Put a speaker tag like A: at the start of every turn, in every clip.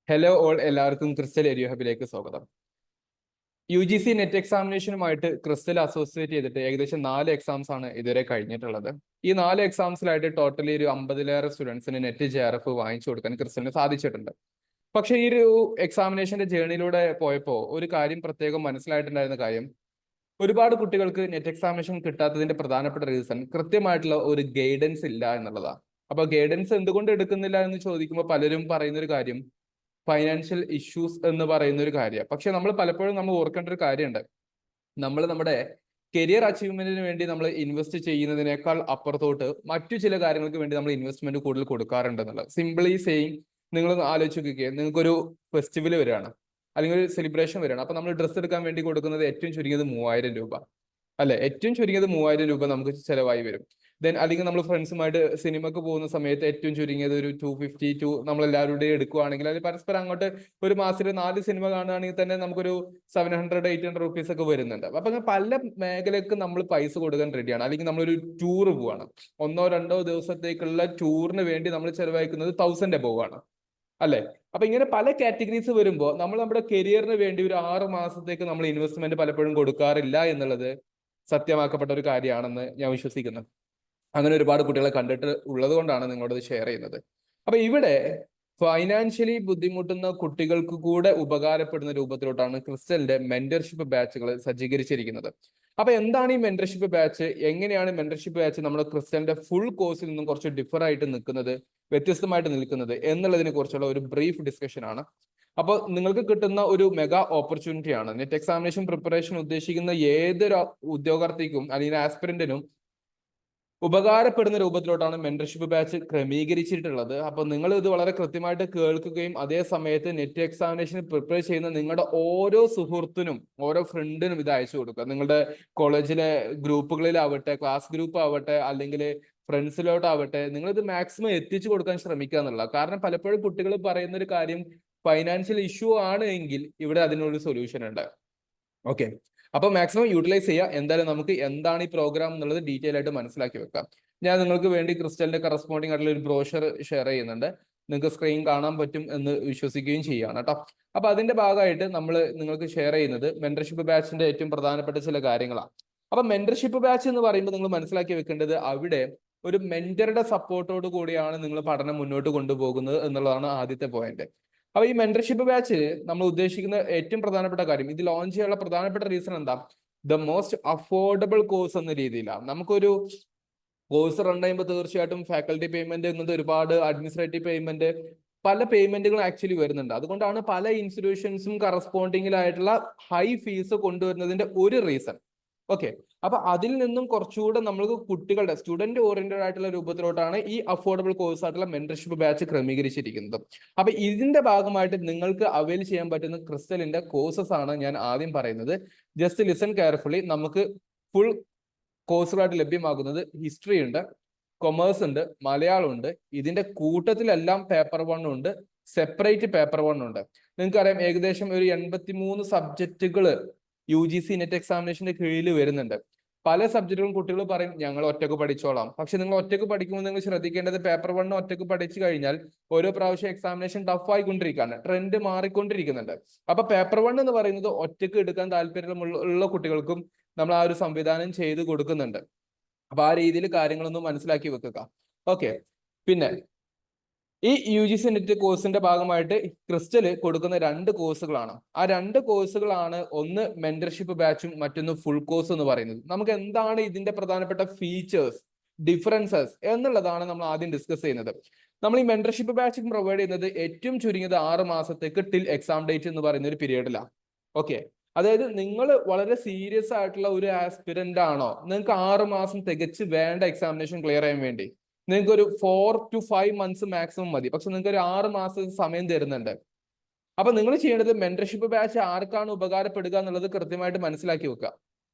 A: Hello all, എല്ലാവർക്കും crystal എരിയോ ഹബിലേക്ക് സ്വാഗതം. UGC net എക്സാമിനേഷനുമായിട്ട് crystal associate ചെയ്തിട്ട് ഏകദേശം 4 എക്സാംസ് ആണ് ഇതുവരെ കഴിഞ്ഞിട്ടുള്ളത്. ഈ 4 എക്സാംസിലായിട്ട് ടോട്ടലി ഒരു 50ലേറെ സ്റ്റുഡൻസിന് നെറ്റ് JRF വാങ്ങിച്ചു കൊടുക്കാൻ ക്രിസ്റ്റലിന് സാധിച്ചിട്ടുണ്ട്. പക്ഷെ ഈ ഒരു എക്സാമിനേഷന്റെ ജേർണിയിലൂടെ പോയപ്പോൾ ഒരു കാര്യം പ്രത്യേകം മനസ്സിലായിട്ടുണ്ടായിരുന്ന കാര്യം, ഒരുപാട് കുട്ടികൾക്ക് നെറ്റ് എക്സാമിനേഷൻ കിട്ടാത്തതിന്റെ പ്രധാനപ്പെട്ട റീസൺ കൃത്യമായിട്ടുള്ള ഒരു ഗൈഡൻസ് ഇല്ല എന്നുള്ളതാണ്. അപ്പൊ ഗൈഡൻസ് എന്തുകൊണ്ട് എടുക്കുന്നില്ല എന്ന് ചോദിക്കുമ്പോൾ പലരും പറയുന്ന ഒരു കാര്യം ഫൈനാൻഷ്യൽ ഇഷ്യൂസ് എന്ന് പറയുന്ന ഒരു കാര്യം. പക്ഷെ നമ്മൾ പലപ്പോഴും ഓർക്കേണ്ട ഒരു കാര്യമുണ്ട്. നമ്മുടെ കരിയർ അച്ചീവ്മെന്റിന് വേണ്ടി നമ്മൾ ഇൻവെസ്റ്റ് ചെയ്യുന്നതിനേക്കാൾ അപ്പുറത്തോട്ട് മറ്റു ചില കാര്യങ്ങൾക്ക് വേണ്ടി നമ്മൾ ഇൻവെസ്റ്റ്മെന്റ് കൂടുതൽ കൊടുക്കാറുണ്ട് എന്നുള്ളത്. സിംപിളി സെയിങ്, നിങ്ങൾ ആലോചിച്ച് നോക്കിക്കുക, നിങ്ങൾക്കൊരു ഫെസ്റ്റിവൽ വരികയാണ് അല്ലെങ്കിൽ ഒരു സെലിബ്രേഷൻ വരികയാണ്. അപ്പൊ നമ്മൾ ഡ്രസ്സ് എടുക്കാൻ വേണ്ടി കൊടുക്കുന്നത് ഏറ്റവും ചുരുങ്ങിയത് 3000 രൂപ അല്ലെ? ഏറ്റവും ചുരുങ്ങിയത് 3000 രൂപ നമുക്ക് ചിലവായി വരും. ദെൻ അല്ലെങ്കിൽ നമ്മൾ ഫ്രണ്ട്സുമായിട്ട് സിനിമക്ക് പോകുന്ന സമയത്ത് ഏറ്റവും ചുരുങ്ങിയത് ഒരു 250 നമ്മളെല്ലാവരുടെയും എടുക്കുകയാണെങ്കിൽ, അത് പരസ്പരം അങ്ങോട്ട് ഒരു മാസത്തിൽ 4 സിനിമ കാണുകയാണെങ്കിൽ തന്നെ നമുക്കൊരു 700-800 റുപ്പീസ് ഒക്കെ വരുന്നുണ്ട്. അപ്പൊ അങ്ങനെ പല മേഖലക്ക് നമ്മൾ പൈസ കൊടുക്കാൻ റെഡിയാണ്. അല്ലെങ്കിൽ നമ്മളൊരു ടൂർ പോവാണ്, 1-2 ദിവസത്തേക്കുള്ള ടൂറിന് വേണ്ടി നമ്മൾ ചെലവഴിക്കുന്നത് 1000 above ആണ് അല്ലെ? അപ്പൊ ഇങ്ങനെ പല കാറ്റഗറീസ് വരുമ്പോൾ നമ്മൾ നമ്മുടെ കരിയറിന് വേണ്ടി ഒരു 6 മാസത്തേക്ക് നമ്മൾ ഇൻവെസ്റ്റ്മെന്റ് പലപ്പോഴും കൊടുക്കാറില്ല എന്നുള്ളത് സത്യമാക്കപ്പെട്ട ഒരു കാര്യമാണെന്ന് ഞാൻ വിശ്വസിക്കുന്നു. അങ്ങനെ ഒരുപാട് കുട്ടികളെ കണ്ടിട്ട് ഉള്ളത് കൊണ്ടാണ് നിങ്ങളോട് ഷെയർ ചെയ്യുന്നത്. അപ്പൊ ഇവിടെ ഫൈനാൻഷ്യലി ബുദ്ധിമുട്ടുന്ന കുട്ടികൾക്ക് കൂടെ ഉപകാരപ്പെടുന്ന രൂപത്തിലോട്ടാണ് ക്രിസ്റ്റലിന്റെ മെന്റർഷിപ്പ് ബാച്ചുകൾ സജ്ജീകരിച്ചിരിക്കുന്നത്. അപ്പൊ എന്താണ് ഈ മെന്റർഷിപ്പ് ബാച്ച്, എങ്ങനെയാണ് മെന്റർഷിപ്പ് ബാച്ച് നമ്മുടെ ക്രിസ്റ്റലിന്റെ ഫുൾ കോഴ്സിൽ നിന്നും കുറച്ച് ഡിഫർ ആയിട്ട് നിൽക്കുന്നത്, വ്യത്യസ്തമായിട്ട് നിൽക്കുന്നത് എന്നുള്ളതിനെ കുറിച്ചുള്ള ഒരു ബ്രീഫ് ഡിസ്കഷൻ ആണ്. അപ്പോൾ നിങ്ങൾക്ക് കിട്ടുന്ന ഒരു മെഗാ ഓപ്പർച്യൂണിറ്റി ആണ്. നെറ്റ് എക്സാമിനേഷൻ പ്രിപ്പറേഷൻ ഉദ്ദേശിക്കുന്ന ഏതൊരു ഉദ്യോഗാർത്ഥിക്കും അല്ലെങ്കിൽ ആസ്പിരന്റിനും ഉപകാരപ്പെടുന്ന രൂപത്തിലോട്ടാണ് മെന്റർഷിപ്പ് ബാച്ച് ക്രമീകരിച്ചിട്ടുള്ളത്. അപ്പൊ നിങ്ങൾ ഇത് വളരെ കൃത്യമായിട്ട് കേൾക്കുകയും അതേ സമയത്ത് നെറ്റ് എക്സാമിനേഷൻ പ്രിപ്പയർ ചെയ്യുന്ന നിങ്ങളുടെ ഓരോ സുഹൃത്തിനും ഓരോ ഫ്രണ്ടിനും ഇത് അയച്ചു കൊടുക്കുക. നിങ്ങളുടെ കോളേജിലെ ഗ്രൂപ്പുകളിലാവട്ടെ, ക്ലാസ് ഗ്രൂപ്പ് ആവട്ടെ, അല്ലെങ്കിൽ ഫ്രണ്ട്സിലോട്ടാവട്ടെ, നിങ്ങളിത് മാക്സിമം എത്തിച്ചു കൊടുക്കാൻ ശ്രമിക്കുക എന്നുള്ളത്. കാരണം പലപ്പോഴും കുട്ടികൾ പറയുന്ന ഒരു കാര്യം ഫൈനാൻഷ്യൽ ഇഷ്യൂ ആണ് എങ്കിൽ ഇവിടെ അതിനൊരു സൊല്യൂഷൻ ഉണ്ട്. ഓക്കെ, അപ്പൊ മാക്സിമം യൂട്ടിലൈസ് ചെയ്യുക. എന്തായാലും നമുക്ക് എന്താണ് ഈ പ്രോഗ്രാം എന്നുള്ളത് ഡീറ്റെയിൽ ആയിട്ട് മനസ്സിലാക്കി വെക്കാം. ഞാൻ നിങ്ങൾക്ക് വേണ്ടി ക്രിസ്റ്റലിന്റെ കറസ്പോണ്ടിങ് ആയിട്ടുള്ള ഒരു ബ്രോഷർ ഷെയർ ചെയ്യുന്നുണ്ട്. നിങ്ങൾക്ക് സ്ക്രീൻ കാണാൻ പറ്റും എന്ന് വിശ്വസിക്കുകയും ചെയ്യുകയാണ് കേട്ടോ. അപ്പൊ അതിന്റെ ഭാഗമായിട്ട് നമ്മൾ നിങ്ങൾക്ക് ഷെയർ ചെയ്യുന്നത് മെന്റർഷിപ്പ് ബാച്ചിന്റെ ഏറ്റവും പ്രധാനപ്പെട്ട ചില കാര്യങ്ങളാണ്. അപ്പൊ മെന്റർഷിപ്പ് ബാച്ച് എന്ന് പറയുമ്പോൾ നിങ്ങൾ മനസ്സിലാക്കി വെക്കേണ്ടത്, അവിടെ ഒരു മെന്ററുടെ സപ്പോർട്ടോട് കൂടിയാണ് നിങ്ങൾ പഠനം മുന്നോട്ട് കൊണ്ടുപോകുന്നത് എന്നുള്ളതാണ് ആദ്യത്തെ പോയിന്റ്. അപ്പൊ ഈ മെന്റർഷിപ്പ് ബാച്ച് നമ്മൾ ഉദ്ദേശിക്കുന്ന ഏറ്റവും പ്രധാനപ്പെട്ട കാര്യം, ഇത് ലോഞ്ച് ചെയ്യാനുള്ള പ്രധാനപ്പെട്ട റീസൺ എന്താ, ദ മോസ്റ്റ് അഫോർഡബിൾ കോഴ്സ് എന്ന രീതിയിലാണ്. നമുക്കൊരു കോഴ്സ് റൺ ചെയ്യുമ്പോൾ തീർച്ചയായിട്ടും ഫാക്കൽറ്റി പേയ്മെന്റ് എന്നത്, ഒരുപാട് അഡ്മിനിസ്ട്രേറ്റീവ് പേയ്മെന്റ്, പല പേയ്മെന്റുകളും ആക്ച്വലി വരുന്നുണ്ട്. അതുകൊണ്ടാണ് പല ഇൻസ്റ്റിറ്റ്യൂഷൻസും കറസ്പോണ്ടിങ്ങിലായിട്ടുള്ള ഹൈ ഫീസ് കൊണ്ടുവരുന്നതിന്റെ ഒരു റീസൺ. ഓക്കെ, അപ്പൊ അതിൽ നിന്നും കുറച്ചുകൂടെ നമ്മൾക്ക് കുട്ടികളുടെ സ്റ്റുഡന്റ് ഓറിയന്റഡ് ആയിട്ടുള്ള രൂപത്തിലോട്ടാണ് ഈ അഫോർഡബിൾ കോഴ്സ് ആയിട്ടുള്ള മെന്റർഷിപ്പ് ബാച്ച് ക്രമീകരിച്ചിരിക്കുന്നത്. അപ്പൊ ഇതിന്റെ ഭാഗമായിട്ട് നിങ്ങൾക്ക് അവൈൽ ചെയ്യാൻ പറ്റുന്ന ക്രിസ്റ്റലിന്റെ കോഴ്സസ് ആണ് ഞാൻ ആദ്യം പറയുന്നത്. Just listen carefully. നമുക്ക് ഫുൾ കോഴ്സുകളായിട്ട് ലഭ്യമാകുന്നത് ഹിസ്റ്ററി ഉണ്ട്, കൊമേഴ്സ് ഉണ്ട്, മലയാളം ഉണ്ട്. ഇതിന്റെ കൂട്ടത്തിലെല്ലാം പേപ്പർ 1 ഉണ്ട്, സെപ്പറേറ്റ് പേപ്പർ 1 ഉണ്ട്. നിങ്ങൾക്കറിയാം ഏകദേശം ഒരു 83 സബ്ജക്റ്റുകൾ UGC നെറ്റ് എക്സാമിനേഷന്റെ കീഴിൽ വരുന്നുണ്ട്. പല സബ്ജക്റ്റുകളും കുട്ടികൾ പറയും ഞങ്ങൾ ഒറ്റക്ക് പഠിച്ചോളാം. പക്ഷെ നിങ്ങൾ ഒറ്റക്ക് പഠിക്കുമ്പോൾ നിങ്ങൾ ശ്രദ്ധിക്കേണ്ടത്, പേപ്പർ 1 ഒറ്റക്ക് പഠിച്ചു കഴിഞ്ഞാൽ ഓരോ പ്രാവശ്യം എക്സാമിനേഷൻ ടഫ് ആയിക്കൊണ്ടിരിക്കുകയാണ്, ട്രെൻഡ് മാറിക്കൊണ്ടിരിക്കുന്നുണ്ട്. അപ്പൊ പേപ്പർ 1 എന്ന് പറയുന്നത് ഒറ്റക്ക് എടുക്കാൻ താല്പര്യമുള്ള കുട്ടികൾക്കും നമ്മൾ ആ ഒരു സംവിധാനം ചെയ്ത് കൊടുക്കുന്നുണ്ട്. അപ്പൊ ആ രീതിയിൽ കാര്യങ്ങളൊന്നും മനസ്സിലാക്കി വെക്കുക. ഓക്കെ, പിന്നെ ഈ UGC നെറ്റ് കോഴ്സിന്റെ ഭാഗമായിട്ട് ക്രിസ്റ്റല് കൊടുക്കുന്ന 2 കോഴ്സുകളാണ്. ആ 2 കോഴ്സുകളാണ്, ഒന്ന് മെന്റർഷിപ്പ് ബാച്ചും മറ്റൊന്ന് ഫുൾ കോഴ്സ് എന്ന് പറയുന്നത്. നമുക്ക് എന്താണ് ഇതിന്റെ പ്രധാനപ്പെട്ട ഫീച്ചേഴ്സ്, ഡിഫറൻസസ് എന്നുള്ളതാണ് നമ്മൾ ആദ്യം ഡിസ്കസ് ചെയ്യുന്നത്. നമ്മൾ ഈ മെന്റർഷിപ്പ് ബാച്ച് പ്രൊവൈഡ് ചെയ്യുന്നത് ഏറ്റവും ചുരുങ്ങിയത് 6 മാസത്തേക്ക് ടിൽ എക്സാം ഡേറ്റ് എന്ന് പറയുന്ന ഒരു പീരീഡിലാണ്. ഓക്കെ, അതായത് നിങ്ങൾ വളരെ സീരിയസ് ആയിട്ടുള്ള ഒരു ആസ്പിരന്റ് ആണോ, നിങ്ങൾക്ക് 6 മാസം തികച്ച് വേണ്ട എക്സാമിനേഷൻ ക്ലിയർ ചെയ്യാൻ വേണ്ടി, നിങ്ങൾക്ക് ഒരു 4 to 5 months മാക്സിമം മതി. പക്ഷെ നിങ്ങൾക്ക് ഒരു 6 മാസം സമയം തരുന്നുണ്ട്. അപ്പൊ നിങ്ങൾ ചെയ്യേണ്ടത് മെന്റർഷിപ്പ് ബാച്ച് ആർക്കാണ് ഉപകാരപ്പെടുക എന്നുള്ളത് കൃത്യമായിട്ട് മനസ്സിലാക്കി വെക്കുക.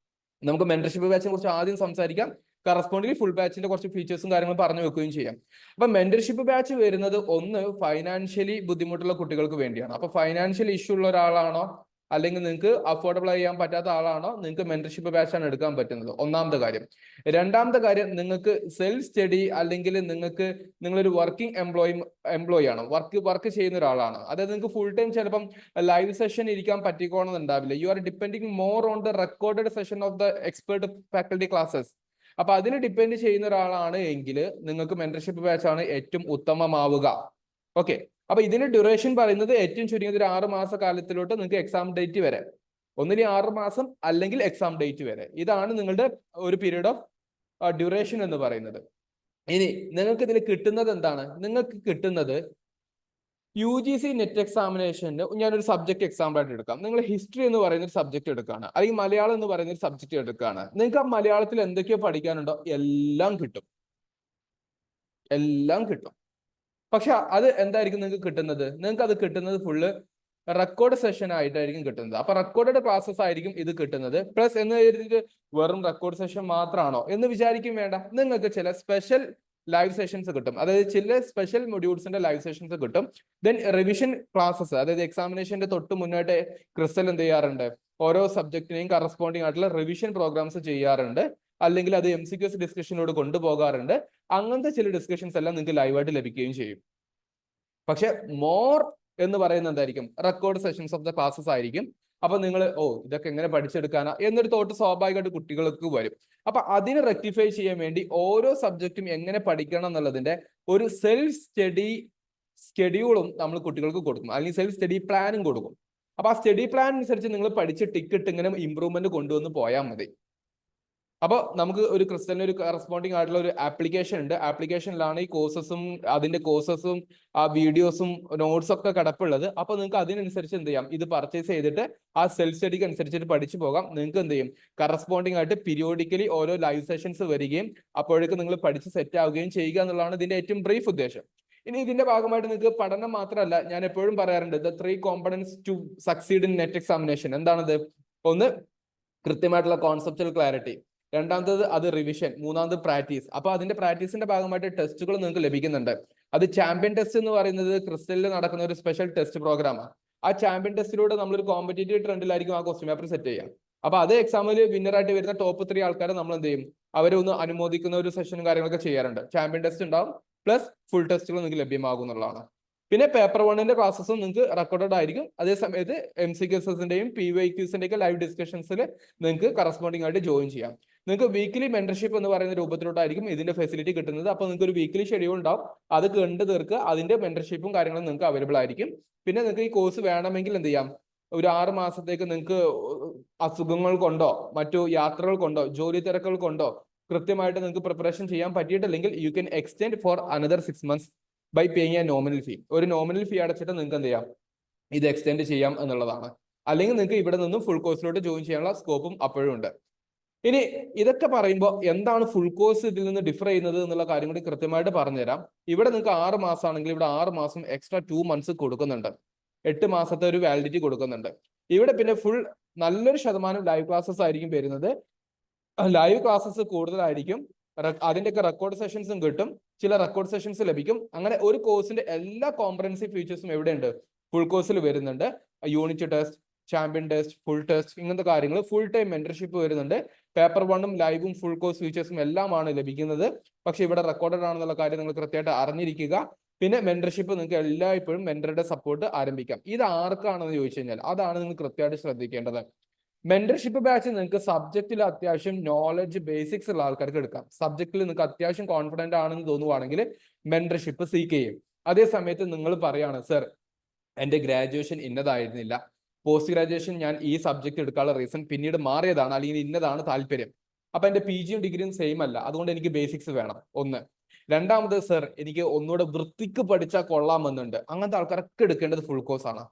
A: നമുക്ക് മെന്റർഷിപ്പ് ബാച്ചിനെ കുറിച്ച് ആദ്യം സംസാരിക്കാം. കറസ്പോണ്ടിങ് ഫുൾ ബാച്ചിന്റെ കുറച്ച് ഫീച്ചേഴ്സും കാര്യങ്ങളും പറഞ്ഞു വെക്കുകയും ചെയ്യാം. അപ്പൊ മെന്റർഷിപ്പ് ബാച്ച് വരുന്നത് ഒന്ന് ഫൈനാൻഷ്യലി ബുദ്ധിമുട്ടുള്ള കുട്ടികൾക്ക് വേണ്ടിയാണ്. അപ്പൊ ഫൈനാൻഷ്യൽ ഇഷ്യൂ ഉള്ള ഒരാളാണോ, അല്ലെങ്കിൽ നിങ്ങൾക്ക് അഫോർഡബിൾ ചെയ്യാൻ പറ്റാത്ത ആളാണോ, നിങ്ങൾക്ക് മെന്റർഷിപ്പ് ബാച്ചാണ് എടുക്കാൻ പറ്റുന്നത്. ഒന്നാമത്തെ കാര്യം. രണ്ടാമത്തെ കാര്യം, നിങ്ങൾക്ക് സെൽഫ് സ്റ്റഡി അല്ലെങ്കിൽ നിങ്ങളൊരു വർക്കിംഗ് എംപ്ലോയി ആണ്, വർക്ക് ചെയ്യുന്ന ഒരാളാണ്. അതായത് നിങ്ങൾക്ക് ഫുൾ ടൈം ചിലപ്പം ലൈവ് സെഷൻ ഇരിക്കാൻ പറ്റിക്കോണമെന്നുണ്ടാവില്ല. You are depending more on the recorded session of the expert faculty classes. അപ്പൊ അതിന് ഡിപ്പെൻഡ് ചെയ്യുന്ന ഒരാളാണ് എങ്കിൽ നിങ്ങൾക്ക് മെന്റർഷിപ്പ് ബാച്ചാണ് ഏറ്റവും ഉത്തമമാവുക. ഓക്കെ. അപ്പൊ ഇതിന്റെ ഡ്യൂറേഷൻ പറയുന്നത് ഏറ്റവും ചുരുങ്ങിയത് ഒരു 6 മാസ കാലത്തിലോട്ട് നിങ്ങൾക്ക് എക്സാം ഡേറ്റ് വരെ, ഒന്നിന് 6 മാസം അല്ലെങ്കിൽ എക്സാം ഡേറ്റ് വരെ, ഇതാണ് നിങ്ങളുടെ ഒരു പീരീഡ് ഓഫ് ഡ്യൂറേഷൻ എന്ന് പറയുന്നത്. ഇനി നിങ്ങൾക്ക് ഇതിൽ കിട്ടുന്നത് എന്താണ്? നിങ്ങൾക്ക് കിട്ടുന്നത് UGC നെറ്റ് എക്സാമിനേഷന് ഞാനൊരു സബ്ജക്ട് എക്സാമ്പിൾ ആയിട്ട് എടുക്കാം. നിങ്ങൾ ഹിസ്റ്ററി എന്ന് പറയുന്ന ഒരു സബ്ജക്ട് എടുക്കുകയാണ്, അല്ലെങ്കിൽ മലയാളം എന്ന് പറയുന്ന ഒരു സബ്ജക്ട് എടുക്കുകയാണ്. നിങ്ങൾക്ക് ആ മലയാളത്തിൽ എന്തൊക്കെയോ പഠിക്കാനുണ്ടോ എല്ലാം കിട്ടും, എല്ലാം കിട്ടും. പക്ഷെ അത് എന്തായിരിക്കും നിങ്ങൾക്ക് കിട്ടുന്നത്? നിങ്ങൾക്ക് അത് കിട്ടുന്നത് ഫുള്ള് റെക്കോർഡ് സെഷൻ ആയിട്ടായിരിക്കും കിട്ടുന്നത്. അപ്പൊ റെക്കോർഡഡ് ക്ലാസ്സസ് ആയിരിക്കും ഇത് കിട്ടുന്നത്. പ്ലസ് എന്ന് കരുതിയിട്ട് വെറും റെക്കോർഡ് സെഷൻ മാത്രമാണോ എന്ന് വിചാരിക്കും വേണ്ട. നിങ്ങൾക്ക് ചില സ്പെഷ്യൽ ലൈവ് സെഷൻസ് കിട്ടും, അതായത് ചില സ്പെഷ്യൽ മൊഡ്യൂൾസിന്റെ ലൈവ് സെഷൻസ് കിട്ടും. ദെൻ റിവിഷൻ ക്ലാസ്സസ്, അതായത് എക്സാമിനേഷന്റെ തൊട്ട് മുന്നോട്ട് ക്രിസ്റ്റൽ എന്ത് ചെയ്യാറുണ്ട്, ഓരോ സബ്ജക്റ്റിനെയും കറസ്പോണ്ടിങ് ആയിട്ടുള്ള റിവിഷൻ പ്രോഗ്രാംസ് ചെയ്യാറുണ്ട്, അല്ലെങ്കിൽ അത് MCQs ഡിസ്കഷനിലൂടെ കൊണ്ടുപോകാറുണ്ട്. അങ്ങനത്തെ ചില ഡിസ്കഷൻസ് എല്ലാം നിങ്ങൾക്ക് ലൈവായിട്ട് ലഭിക്കുകയും ചെയ്യും. പക്ഷെ മോർ എന്ന് പറയുന്നത് എന്തായിരിക്കും? Record sessions of the classes ആയിരിക്കും. അപ്പൊ നിങ്ങൾ ഇതൊക്കെ എങ്ങനെ പഠിച്ചെടുക്കാനാ എന്നൊരു തോട്ട് സ്വാഭാവികമായിട്ട് കുട്ടികൾക്ക് വരും. അപ്പൊ അതിനെ റെക്ടിഫൈ ചെയ്യാൻ വേണ്ടി ഓരോ സബ്ജക്റ്റും എങ്ങനെ പഠിക്കണം എന്നുള്ളതിന്റെ ഒരു സെൽഫ് സ്റ്റഡി സ്കെഡ്യൂളും നമ്മൾ കുട്ടികൾക്ക് കൊടുക്കും, അല്ലെങ്കിൽ സെൽഫ് സ്റ്റഡി പ്ലാനും കൊടുക്കും. അപ്പൊ ആ സ്റ്റഡി പ്ലാൻ അനുസരിച്ച് നിങ്ങൾ പഠിച്ച് ടിക്കറ്റ് ഇങ്ങനെ ഇമ്പ്രൂവ്മെന്റ് കൊണ്ടുവന്ന് പോയാൽ മതി. അപ്പോൾ നമുക്ക് ഒരു ക്രിസ്റ്റലിന് ഒരു കറസ്പോണ്ടിങ് ആയിട്ടുള്ള ഒരു ആപ്ലിക്കേഷൻ ഉണ്ട്. ആപ്ലിക്കേഷനിലാണ് ഈ അതിന്റെ കോഴ്സസും ആ വീഡിയോസും നോട്ട്സും ഒക്കെ കിടപ്പുള്ളത്. അപ്പൊ നിങ്ങൾക്ക് അതിനനുസരിച്ച് എന്ത് ചെയ്യാം, ഇത് പർച്ചേസ് ചെയ്തിട്ട് ആ സെൽഫ് സ്റ്റഡിക്ക് അനുസരിച്ചിട്ട് പഠിച്ചു പോകാം. നിങ്ങൾക്ക് എന്ത് ചെയ്യും, കറസ്പോണ്ടിങ് ആയിട്ട് പീരിയോഡിക്കലി ഓരോ ലൈവ് സെഷൻസ് വരികയും അപ്പോഴേക്കും നിങ്ങൾ പഠിച്ച് സെറ്റ് ആവുകയും ചെയ്യുക എന്നുള്ളതാണ് ഇതിന്റെ ഏറ്റവും ബ്രീഫ് ഉദ്ദേശം. ഇനി ഇതിന്റെ ഭാഗമായിട്ട് നിങ്ങൾക്ക് പഠനം മാത്രമല്ല, ഞാൻ എപ്പോഴും പറയാറുണ്ട്, the 3 components to succeed in NET examination. എന്താണത്? ഒന്ന്, കൃത്യമായിട്ടുള്ള കോൺസെപ്റ്റുവൽ ക്ലാരിറ്റി. രണ്ടാമത്തത് അത് റിവിഷൻ. മൂന്നാമത് പ്രാക്ടീസ്. അപ്പൊ അതിന്റെ പ്രാക്ടീസിന്റെ ഭാഗമായിട്ട് ടെസ്റ്റുകൾ നിങ്ങൾക്ക് ലഭിക്കുന്നുണ്ട്. അത് ചാമ്പ്യൻ ടെസ്റ്റ് എന്ന് പറയുന്നത് ക്രിസ്റ്റലിൽ നടക്കുന്ന ഒരു സ്പെഷ്യൽ ടെസ്റ്റ് പ്രോഗ്രാമാണ്. ആ ചാമ്പ്യൻ ടെസ്റ്റിലൂടെ നമ്മളൊരു കോമ്പറ്റേറ്റീവ് ട്രെൻഡിലായിരിക്കും ആ ക്വസ്റ്റ്യൻ പേപ്പർ സെറ്റ് ചെയ്യുക. അപ്പൊ അതേ എക്സാമിൽ വിന്നറായിട്ട് വരുന്ന ടോപ്പ് 3 ആൾക്കാരെ നമ്മൾ എന്ത് ചെയ്യും, അവരെ ഒന്ന് അനുമോദിക്കുന്ന ഒരു സെഷനും കാര്യങ്ങളൊക്കെ ചെയ്യാറുണ്ട്. ചാമ്പ്യൻ ടെസ്റ്റ് ഉണ്ടാവും, പ്ലസ് ഫുൾ ടെസ്റ്റുകൾ നിങ്ങൾക്ക് ലഭ്യമാകും എന്നുള്ളതാണ്. പിന്നെ പേപ്പർ 1ന്റെ ക്ലാസ്സസും നിങ്ങൾക്ക് റെക്കോർഡഡ് ആയിരിക്കും. അതേ സമയത്ത് MCQസിന്റെയും PYQസിന്റെ ഒക്കെ ലൈവ് ഡിസ്കഷൻസിൽ നിങ്ങൾക്ക് കറസ്പോണ്ടിങ് ആയിട്ട് ജോയിൻ ചെയ്യാം. നിങ്ങൾക്ക് വീക്കിലി മെന്റർഷിപ്പ് എന്ന് പറയുന്ന രൂപത്തിലോട്ടായിരിക്കും ഇതിന്റെ ഫെസിലിറ്റി കിട്ടുന്നത്. അപ്പൊ നിങ്ങൾക്ക് ഒരു വീക്കിലി ഷെഡ്യൂൾ ഉണ്ടാവും, അത് കണ്ടു തീർക്കുക. അതിന്റെ മെന്റർഷിപ്പും കാര്യങ്ങളും നിങ്ങൾക്ക് അവൈലബിൾ ആയിരിക്കും. പിന്നെ നിങ്ങൾക്ക് ഈ കോഴ്സ് വേണമെങ്കിൽ എന്ത് ചെയ്യാം, ഒരു 6 മാസത്തേക്ക് നിങ്ങൾക്ക് അസുഖങ്ങൾ കൊണ്ടോ മറ്റു യാത്രകൾ കൊണ്ടോ ജോലി തിരക്കുകൾ കൊണ്ടോ കൃത്യമായിട്ട് നിങ്ങൾക്ക് പ്രിപ്പറേഷൻ ചെയ്യാൻ പറ്റിയിട്ടില്ലെങ്കിൽ you can extend for another 6 months by paying a nominal fee. ഒരു നോമിനൽ ഫീ അടച്ചിട്ട് നിങ്ങൾക്ക് എന്ത് ചെയ്യാം, ഇത് എക്സ്റ്റെൻഡ് ചെയ്യാം എന്നുള്ളതാണ്. അല്ലെങ്കിൽ നിങ്ങൾക്ക് ഇവിടെ നിന്നും ഫുൾ കോഴ്സിലോട്ട് ജോയിൻ ചെയ്യാനുള്ള സ്കോപ്പും അപ്പോഴും ഉണ്ട്. ഇനി ഇതൊക്കെ പറയുമ്പോൾ എന്താണ് ഫുൾ കോഴ്സ് ഇതിൽ നിന്ന് ഡിഫർ ചെയ്യുന്നത് എന്നുള്ള കാര്യം കൂടി കൃത്യമായിട്ട് പറഞ്ഞുതരാം. ഇവിടെ നിങ്ങൾക്ക് 6 മാസം ആണെങ്കിൽ ഇവിടെ 6 മാസം എക്സ്ട്രാ 2 months കൊടുക്കുന്നുണ്ട്. 8 മാസത്തെ ഒരു വാലിഡിറ്റി കൊടുക്കുന്നുണ്ട്. ഇവിടെ പിന്നെ ഫുൾ നല്ലൊരു ശതമാനം ലൈവ് ക്ലാസ്സസ് ആയിരിക്കും വരുന്നത്. ലൈവ് ക്ലാസ്സസ് കൂടുതലായിരിക്കും. അതിൻ്റെയൊക്കെ റെക്കോർഡ് സെഷൻസും കിട്ടും, ചില റെക്കോർഡ് സെഷൻസ് ലഭിക്കും. അങ്ങനെ ഒരു കോഴ്സിന്റെ എല്ലാ കോംപ്രഹെൻസീവ് ഫീച്ചേഴ്സും എവിടെയുണ്ട്, ഫുൾ കോഴ്സിൽ വരുന്നുണ്ട്. Unit test, champion test, full test, ഇങ്ങനത്തെ കാര്യങ്ങൾ ഫുൾ ടൈം മെന്റർഷിപ്പ് വരുന്നുണ്ട്. പേപ്പർ 1ഉം ലൈവും ഫുൾ കോഴ്സ് ഫീച്ചേഴ്സും എല്ലാമാണ് ലഭിക്കുന്നത്. പക്ഷെ ഇവിടെ റെക്കോർഡഡ് ആണെന്നുള്ള കാര്യം നിങ്ങൾ കൃത്യമായിട്ട് അറിഞ്ഞിരിക്കുക. പിന്നെ മെന്റർഷിപ്പ് നിങ്ങൾക്ക് എല്ലായ്പ്പോഴും മെന്ററുടെ സപ്പോർട്ട് ആരംഭിക്കാം. ഇത് ആർക്കാണെന്ന് ചോദിച്ചു കഴിഞ്ഞാൽ അതാണ് നിങ്ങൾ കൃത്യമായിട്ട് ശ്രദ്ധിക്കേണ്ടത്. മെന്റർഷിപ്പ് ബാച്ച് നിങ്ങൾക്ക് സബ്ജക്റ്റിൽ അത്യാവശ്യം നോളജ് ബേസിക്സ് ഉള്ള ആൾക്കാർക്ക് എടുക്കാം. സബ്ജക്റ്റിൽ നിങ്ങൾക്ക് അത്യാവശ്യം കോൺഫിഡന്റ് ആണെന്ന് തോന്നുവാണെങ്കിൽ മെന്റർഷിപ്പ് സീക്ക് ചെയ്യും. അതേ സമയത്ത് നിങ്ങൾ പറയാണ്, സർ എന്റെ ഗ്രാജുവേഷൻ ഇന്നതായിരുന്നില്ല, പോസ്റ്റ് ഗ്രാജുവേഷൻ ഞാൻ ഈ സബ്ജക്ട് എടുക്കാനുള്ള റീസൺ പിന്നീട് മാറിയതാണ്, അല്ലെങ്കിൽ ഇന്നതാണ് താല്പര്യം, അപ്പൊ എന്റെ PGയും ഡിഗ്രിയും സെയിം അല്ല, അതുകൊണ്ട് എനിക്ക് ബേസിക്സ് വേണം. ഒന്ന്. രണ്ടാമത്, സർ എനിക്ക് ഒന്നുകൂടെ വൃത്തിക്ക് പഠിച്ചാൽ കൊള്ളാമെന്നുണ്ട്. അങ്ങനത്തെ ആൾക്കാരൊക്കെ എടുക്കേണ്ടത് ഫുൾ കോഴ്സ് ആണ്.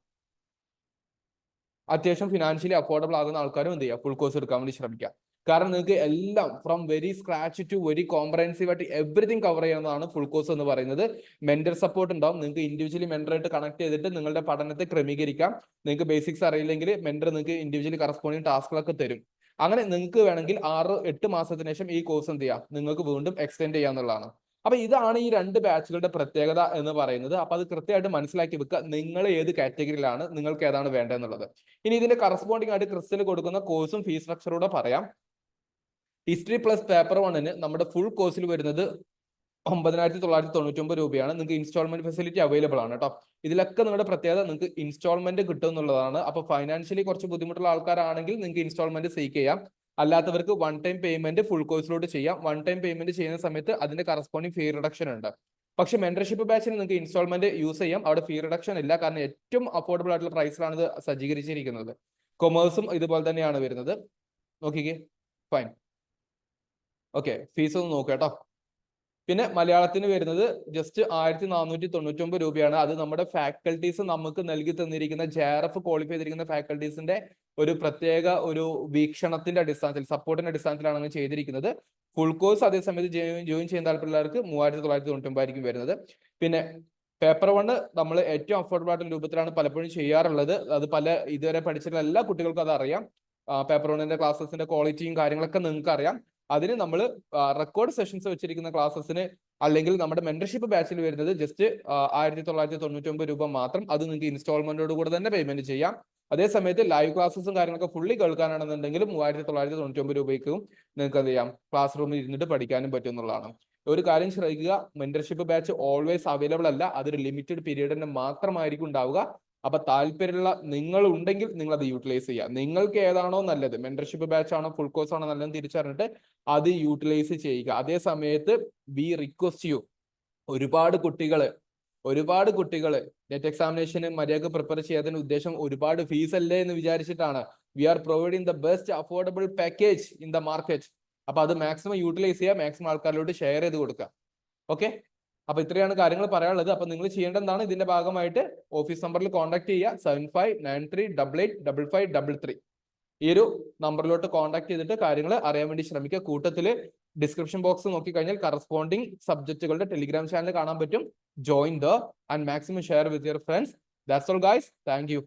A: അത്യാവശ്യം ഫിനാൻഷ്യലി അഫോർഡബിൾ ആകുന്ന ആൾക്കാരും എന്ത് ചെയ്യുക, ഫുൾ കോഴ്സ് എടുക്കാൻ വേണ്ടി ശ്രമിക്കുക. കാരണം നിങ്ങൾക്ക് എല്ലാം from very scratch to very comprehensive ആയിട്ട് എവറിഥിങ് കവർ ചെയ്യുന്നതാണ് ഫുൾ കോഴ്സ് എന്ന് പറയുന്നത്. മെന്റർ സപ്പോർട്ട് ഉണ്ടാവും. നിങ്ങൾക്ക് ഇൻഡിവിജ്വലി മെന്ററായിട്ട് കണക്ട് ചെയ്തിട്ട് നിങ്ങളുടെ പഠനത്തെ ക്രമീകരിക്കാം. നിങ്ങൾക്ക് ബേസിക്സ് അറിയില്ലെങ്കിൽ മെന്റർ നിങ്ങൾക്ക് ഇൻഡിവിജ്വലി കറസ്പോണ്ടിങ് ടാസ്കുകളൊക്കെ തരും. അങ്ങനെ നിങ്ങൾക്ക് വേണമെങ്കിൽ 6-8 മാസത്തിന് ശേഷം ഈ കോഴ്സ് എന്ത് ചെയ്യാം, നിങ്ങൾക്ക് വീണ്ടും എക്സ്റ്റെൻഡ് ചെയ്യാന്നുള്ളതാണ്. അപ്പൊ ഇതാണ് ഈ രണ്ട് ബാച്ചുകളുടെ പ്രത്യേകത എന്ന് പറയുന്നത്. അപ്പൊ അത് കൃത്യമായിട്ട് മനസ്സിലാക്കി വെക്കുക, നിങ്ങൾ ഏത് കാറ്റഗറിയിലാണ്, നിങ്ങൾക്ക് ഏതാണ് വേണ്ടതെന്നുള്ളത്. ഇനി ഇതിന്റെ കറസ്പോണ്ടിങ് ആയിട്ട് ക്രിസ്റ്റൽ കൊടുക്കുന്ന കോഴ്സും ഫീസ് സ്ട്രക്ചറൂടെ പറയാം. ഹിസ്റ്ററി പ്ലസ് പേപ്പർ 1-ന് നമ്മുടെ ഫുൾ കോഴ്സിൽ വരുന്നത് 9,999 രൂപയാണ്. നിങ്ങൾക്ക് ഇൻസ്റ്റാൾമെന്റ് ഫെസിലിറ്റി അവൈലബിൾ ആണ് കേട്ടോ. ഇതിലൊക്കെ നിങ്ങളുടെ പ്രത്യേകത നിങ്ങൾക്ക് ഇൻസ്റ്റാൾമെന്റ് കിട്ടും എന്നുള്ളതാണ്. അപ്പൊ ഫൈനാൻഷ്യലി കുറച്ച് ബുദ്ധിമുട്ടുള്ള ആൾക്കാരാണെങ്കിൽ നിങ്ങൾക്ക് ഇൻസ്റ്റാൾമെന്റ് സീക്ക് ചെയ്യാം. അല്ലാത്തവർക്ക് വൺ ടൈം പേയ്മെന്റ് ഫുൾ കോഴ്സിലോട്ട് ചെയ്യാം. വൺ ടൈം പേയ്മെന്റ് ചെയ്യുന്ന സമയത്ത് അതിന്റെ കറസ്പോണ്ടിങ് ഫീ റിഡക്ഷൻ ഉണ്ട്. പക്ഷെ മെന്റർഷിപ്പ് ബാച്ചിന് നിങ്ങൾക്ക് ഇൻസ്റ്റാൾമെന്റ് യൂസ് ചെയ്യാം. അവിടെ ഫീ റിഡക്ഷൻ ഇല്ല, കാരണം ഏറ്റവും അഫോർഡബിൾ ആയിട്ടുള്ള പ്രൈസിലാണ് ഇത് സജ്ജീകരിച്ചിരിക്കുന്നത്. കൊമേഴ്സും ഇതുപോലെ തന്നെയാണ് വരുന്നത്. നോക്കിക്കേ, ഫൈൻ. ഓക്കെ, ഫീസ് ഒന്ന് നോക്കുക കേട്ടോ. പിന്നെ മലയാളത്തിന് വരുന്നത് ജസ്റ്റ് 1,499 രൂപയാണ്. അത് നമ്മുടെ ഫാക്കൽറ്റീസ് നമുക്ക് നൽകി തന്നിരിക്കുന്ന JRF ക്വാളിഫൈ ചെയ്തിരിക്കുന്ന ഫാക്കൽറ്റീസിന്റെ ഒരു പ്രത്യേക ഒരു വീക്ഷണത്തിന്റെ അടിസ്ഥാനത്തിൽ, സപ്പോർട്ടിന്റെ അടിസ്ഥാനത്തിലാണ് അങ്ങനെ ചെയ്തിരിക്കുന്നത്. ഫുൾ കോഴ്സ് അതേസമയത്ത് ജോയിൻ ചെയ്യാൻ താല്പര്യമുള്ളവർക്ക് 3,999 ആയിരിക്കും വരുന്നത്. പിന്നെ പേപ്പർ 1 നമ്മൾ ഏറ്റവും അഫോർഡബിൾ ആയിട്ടുള്ള രൂപത്തിലാണ് പലപ്പോഴും ചെയ്യാറുള്ളത്. അത് ഇതുവരെ പഠിച്ചിട്ടുള്ള എല്ലാ കുട്ടികൾക്കും അത് അറിയാം. പേപ്പർ 1-ന്റെ ക്ലാസ്സസിന്റെ ക്വാളിറ്റിയും കാര്യങ്ങളൊക്കെ നിങ്ങൾക്ക് അറിയാം. അതിന് നമ്മൾ റെക്കോർഡ് സെഷൻസ് വെച്ചിരിക്കുന്ന ക്ലാസ്സസിന് അല്ലെങ്കിൽ നമ്മുടെ മെന്റർഷിപ്പ് ബാച്ചിൽ വരുന്നത് ജസ്റ്റ് 1,999 രൂപ മാത്രം. അത് നിങ്ങൾക്ക് ഇൻസ്റ്റാൾമെന്റോട് കൂടെ തന്നെ പേയ്മെന്റ് ചെയ്യാം. അതേസമയത്ത് ലൈവ് ക്ലാസ്സസും കാര്യങ്ങളൊക്കെ ഫുള്ളി കേൾക്കാനാണെന്നുണ്ടെങ്കിൽ 3,999 രൂപയ്ക്കും നിങ്ങൾക്ക് എന്ത് ചെയ്യാം, ക്ലാസ് റൂമിൽ ഇരുന്നിട്ട് പഠിക്കാനും പറ്റും എന്നുള്ളതാണ്. ഒരു കാര്യം ശ്രദ്ധിക്കുക, മെന്റർഷിപ്പ് ബാച്ച് ഓൾവേസ് അവൈലബിൾ അല്ല. അതൊരു ലിമിറ്റഡ് പീരീഡിന് മാത്രമായിരിക്കും ഉണ്ടാവുക. അപ്പൊ താല്പര്യമുള്ള നിങ്ങൾ ഉണ്ടെങ്കിൽ നിങ്ങൾ അത് യൂട്ടിലൈസ് ചെയ്യുക. നിങ്ങൾക്ക് ഏതാണോ നല്ലത്, മെന്റർഷിപ്പ് ബാച്ച് ആണോ ഫുൾ കോഴ്സ് ആണോ നല്ലതെന്ന് തിരിച്ചറിഞ്ഞിട്ട് അത് യൂട്ടിലൈസ് ചെയ്യുക. അതേ സമയത്ത് വി റിക്വസ്റ്റ് യു, ഒരുപാട് കുട്ടികൾ നെറ്റ് എക്സാമിനേഷന് മര്യാദക്ക് പ്രിപ്പയർ ചെയ്യാത്തതിന് ഉദ്ദേശം ഒരുപാട് ഫീസ് അല്ലേ എന്ന് വിചാരിച്ചിട്ടാണ്. We are providing the best affordable package in the market. അപ്പൊ അത് മാക്സിമം യൂട്ടിലൈസ് ചെയ്യുക, മാക്സിമം ആൾക്കാരിലോട്ട് ഷെയർ ചെയ്ത് കൊടുക്കുക. ഓക്കെ, അപ്പൊ ഇത്രയാണ് കാര്യങ്ങൾ പറയാനുള്ളത്. അപ്പൊ നിങ്ങൾ ചെയ്യേണ്ടത് എന്താണ്, ഇതിന്റെ ഭാഗമായിട്ട് ഓഫീസ് നമ്പറിൽ കോൺടാക്ട് ചെയ്യുക. 7593885533 ഈ ഒരു നമ്പറിലോട്ട് കോൺടാക്ട് ചെയ്തിട്ട് കാര്യങ്ങൾ അറിയാൻ വേണ്ടി ശ്രമിക്കുക. കൂട്ടത്തില് ഡിസ്ക്രിപ്ഷൻ ബോക്സ് നോക്കിക്കഴിഞ്ഞാൽ കറസ്പോണ്ടിങ് സബ്ജക്റ്റുകളുടെ ടെലിഗ്രാം ചാനൽ കാണാൻ പറ്റും. Join the and maximum share with your friends. That's all guys. Thank you.